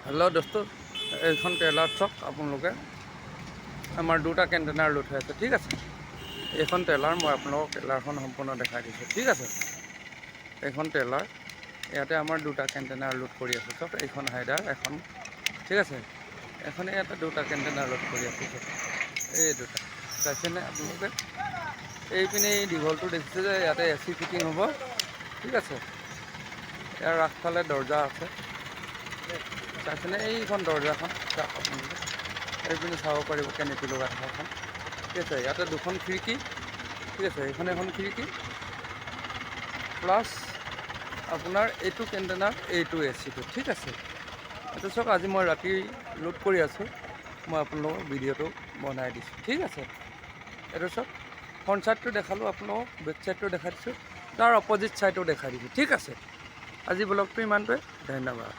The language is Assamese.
হেল্ল' দোস্ত, এইখন ট্ৰেইলাৰত চাওক আপোনালোকে আমাৰ দুটা কণ্টেইনাৰ লোড হৈ আছে। ঠিক আছে, এইখন ট্ৰেইলাৰ মই আপোনালোকক ট্ৰেইলাৰখন সম্পূৰ্ণ দেখাই দিছোঁ। ঠিক আছে, এইখন ট্ৰেইলাৰ, ইয়াতে আমাৰ দুটা কণ্টেইনাৰ লোড কৰি আছে। চাওক এইখন হাইডাৰ এখন, ঠিক আছে, এখনে ইয়াতে দুটা কণ্টেইনাৰ লোড কৰি আছে। চাওক এই দুটা চাইছেনে আপোনালোকে? এইপিনে এই দীঘলটো দেখিছে যে ইয়াতে AC ফিটিং হ'ব। ঠিক আছে, ইয়াৰ আগফালে দৰ্জা আছে, চাইছেনে? এইখন দৰ্জাখন চাওক আপোনালোকে, এইপিনে চাব পাৰিব কেনেপি লগা থকাখন। ঠিক আছে, ইয়াতে দুখন খিৰিকী। ঠিক আছে, এইখন এখন খিৰিকী প্লাছ আপোনাৰ এইটো কণ্টেইনাৰ, এইটো ACটো। ঠিক আছে, এইটো চাওক আজি মই ৰাতি লোড কৰি আছোঁ, মই আপোনালোকক ভিডিঅ'টো বনাই দিছোঁ। ঠিক আছে, এইটো চাওক ফ্ৰণ্ট ছাইডটো দেখালোঁ আপোনালোকক, বেক ছাইডটো দেখাই দিছোঁ, তাৰ অপজিট ছাইডটো দেখাই দিছোঁ। ঠিক আছে, আজি ব্লগটো ইমানটোৱে, ধন্যবাদ।